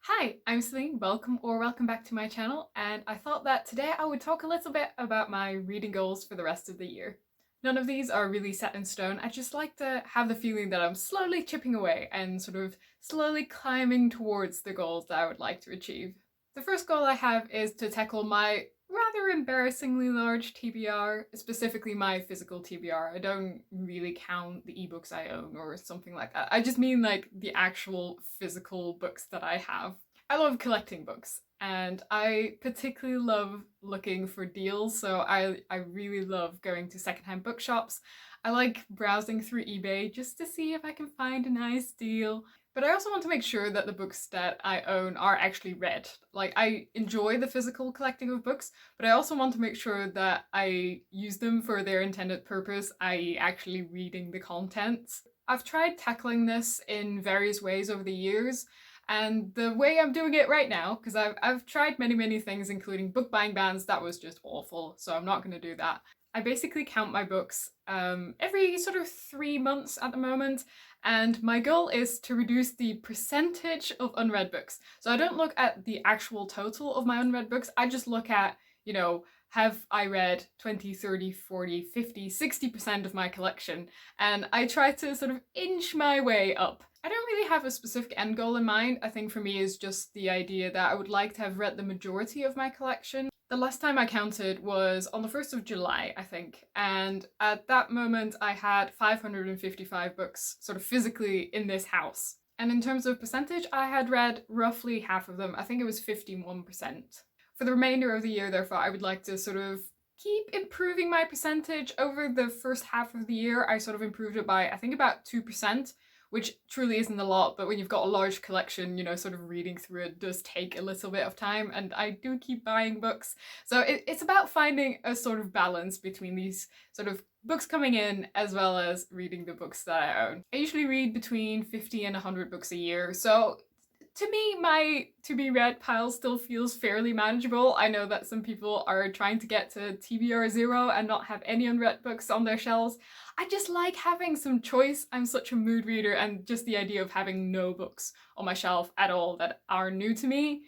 Hi, I'm Celine. Welcome back to my channel, and I thought that today I would talk a little bit about my reading goals for the rest of the year. None of these are really set in stone. I just like to have the feeling that I'm slowly chipping away and sort of slowly climbing towards the goals that I would like to achieve. The first goal I have is to tackle my rather embarrassingly large TBR, specifically my physical TBR. I don't really count the ebooks I own or something like that. I just mean like the actual physical books that I have. I love collecting books and I particularly love looking for deals, so I really love going to secondhand bookshops. I like browsing through eBay just to see if I can find a nice deal. But I also want to make sure that the books that I own are actually read. Like, I enjoy the physical collecting of books, but I also want to make sure that I use them for their intended purpose, i.e. actually reading the contents. I've tried tackling this in various ways over the years, and the way I'm doing it right now, because I've tried many things, including book buying bans, that was just awful, so I'm not going to do that. I basically count my books every sort of 3 months at the moment, and my goal is to reduce the percentage of unread books. So I don't look at the actual total of my unread books, I just look at, have I read 20, 30, 40, 50, 60% of my collection? And I try to sort of inch my way up. I don't really have a specific end goal in mind. I think for me is just the idea that I would like to have read the majority of my collection. The last time I counted was on the 1st of July, I think, and at that moment I had 555 books sort of physically in this house. And in terms of percentage, I had read roughly half of them. I think it was 51%. For the remainder of the year, therefore, I would like to sort of keep improving my percentage. Over the first half of the year, I sort of improved it by, I think, about 2%, which truly isn't a lot, but when you've got a large collection, sort of reading through it does take a little bit of time, and I do keep buying books. So it's about finding a sort of balance between these sort of books coming in as well as reading the books that I own. I usually read between 50 and 100 books a year, so to me, my to be read pile still feels fairly manageable. I know that some people are trying to get to TBR 0 and not have any unread books on their shelves. I just like having some choice. I'm such a mood reader, and just the idea of having no books on my shelf at all that are new to me,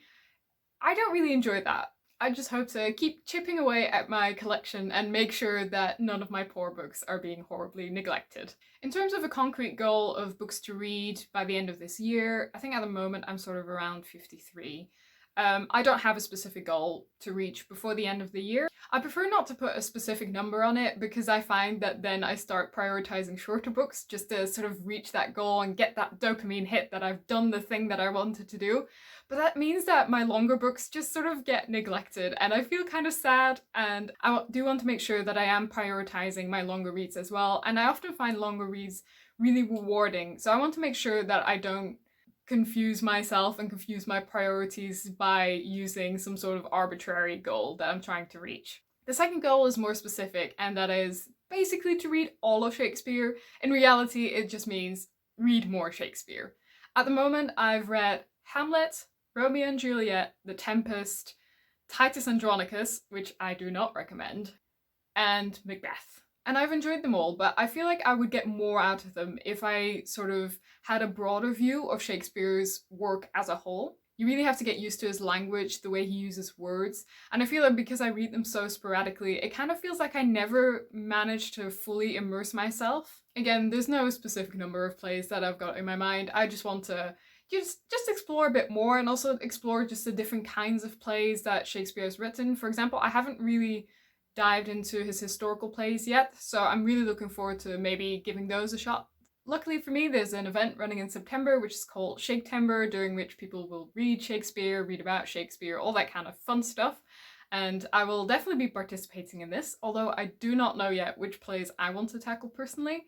I don't really enjoy that. I just hope to keep chipping away at my collection and make sure that none of my poor books are being horribly neglected. In terms of a concrete goal of books to read by the end of this year, I think at the moment I'm sort of around 53. I don't have a specific goal to reach before the end of the year. I prefer not to put a specific number on it because I find that then I start prioritizing shorter books just to sort of reach that goal and get that dopamine hit that I've done the thing that I wanted to do. But that means that my longer books just sort of get neglected, and I feel kind of sad, and I do want to make sure that I am prioritizing my longer reads as well. And I often find longer reads really rewarding, so I want to make sure that I don't confuse myself and confuse my priorities by using some sort of arbitrary goal that I'm trying to reach. The second goal is more specific, and that is basically to read all of Shakespeare. In reality, it just means read more Shakespeare. At the moment, I've read Hamlet, Romeo and Juliet, The Tempest, Titus Andronicus, which I do not recommend, and Macbeth. And I've enjoyed them all, but I feel like I would get more out of them if I sort of had a broader view of Shakespeare's work as a whole. You really have to get used to his language, the way he uses words, and I feel like because I read them so sporadically, it kind of feels like I never manage to fully immerse myself. Again, there's no specific number of plays that I've got in my mind. I just want to just explore a bit more, and also explore just the different kinds of plays that Shakespeare has written. For example, I haven't really dived into his historical plays yet, so I'm really looking forward to maybe giving those a shot. Luckily for me, there's an event running in September which is called Shaketember, during which people will read Shakespeare, read about Shakespeare, all that kind of fun stuff. And I will definitely be participating in this, although I do not know yet which plays I want to tackle personally.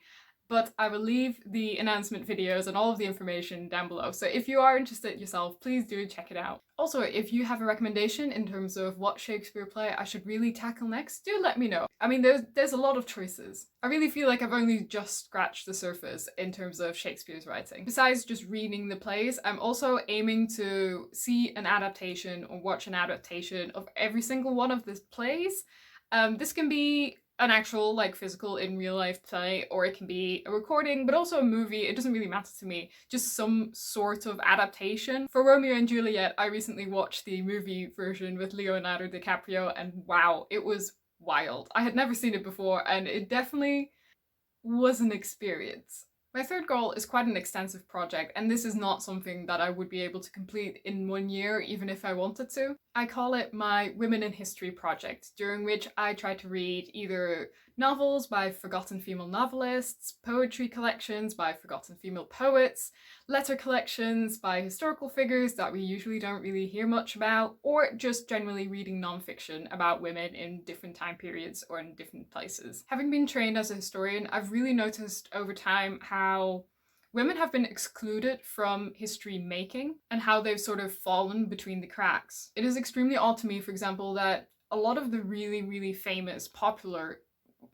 But I will leave the announcement videos and all of the information down below. So if you are interested yourself, please do check it out. Also, if you have a recommendation in terms of what Shakespeare play I should really tackle next, do let me know. I mean, there's a lot of choices. I really feel like I've only just scratched the surface in terms of Shakespeare's writing. Besides just reading the plays, I'm also aiming to see an adaptation or watch an adaptation of every single one of the plays. This can be an actual like physical in real life play, or it can be a recording but also a movie. It doesn't really matter to me, just some sort of adaptation. For Romeo and Juliet, I recently watched the movie version with Leonardo DiCaprio, and wow, it was wild. I had never seen it before and it definitely was an experience. My third goal is quite an extensive project, and this is not something that I would be able to complete in 1 year, even if I wanted to. I call it my Women in History project, during which I try to read either novels by forgotten female novelists, poetry collections by forgotten female poets, letter collections by historical figures that we usually don't really hear much about, or just generally reading nonfiction about women in different time periods or in different places. Having been trained as a historian, I've really noticed over time how women have been excluded from history making and how they've sort of fallen between the cracks. It is extremely odd to me, for example, that a lot of the really, really famous, popular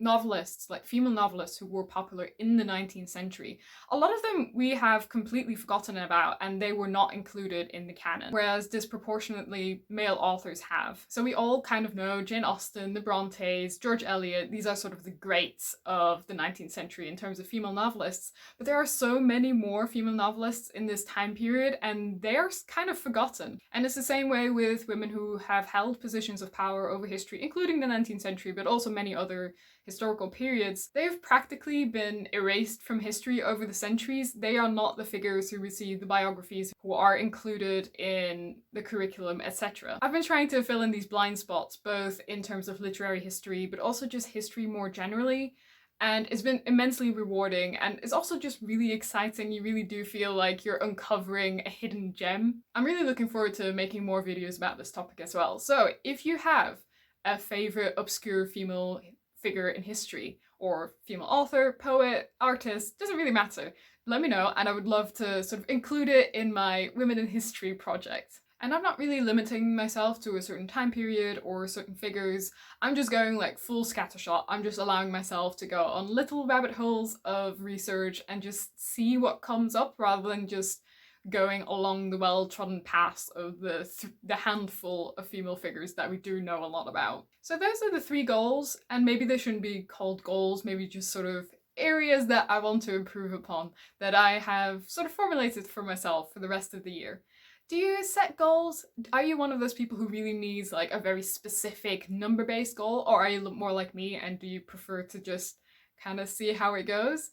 novelists, like female novelists who were popular in the 19th century, a lot of them we have completely forgotten about and they were not included in the canon, whereas disproportionately male authors have. So we all kind of know Jane Austen, the Brontes, George Eliot. These are sort of the greats of the 19th century in terms of female novelists, but there are so many more female novelists in this time period and they are kind of forgotten. And it's the same way with women who have held positions of power over history, including the 19th century, but also many other historical periods. They've practically been erased from history over the centuries. They are not the figures who receive the biographies, who are included in the curriculum, etc. I've been trying to fill in these blind spots, both in terms of literary history, but also just history more generally. And it's been immensely rewarding, and it's also just really exciting. You really do feel like you're uncovering a hidden gem. I'm really looking forward to making more videos about this topic as well. So if you have a favorite obscure female figure in history, or female author, poet, artist, doesn't really matter, let me know and I would love to sort of include it in my Women in History project. And I'm not really limiting myself to a certain time period or certain figures. I'm just going like full scattershot. I'm just allowing myself to go on little rabbit holes of research and just see what comes up, rather than just going along the well-trodden paths of the handful of female figures that we do know a lot about. So those are the 3 goals, and maybe they shouldn't be called goals, maybe just sort of areas that I want to improve upon, that I have sort of formulated for myself for the rest of the year. Do you set goals? Are you one of those people who really needs like a very specific number-based goal, or are you more like me and do you prefer to just kind of see how it goes?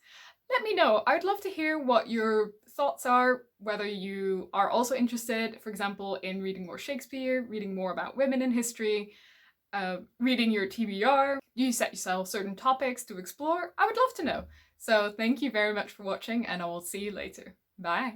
Let me know. I'd love to hear what your thoughts are, whether you are also interested, for example, in reading more Shakespeare, reading more about women in history, reading your TBR. Do you set yourself certain topics to explore? I would love to know. So thank you very much for watching and I will see you later. Bye!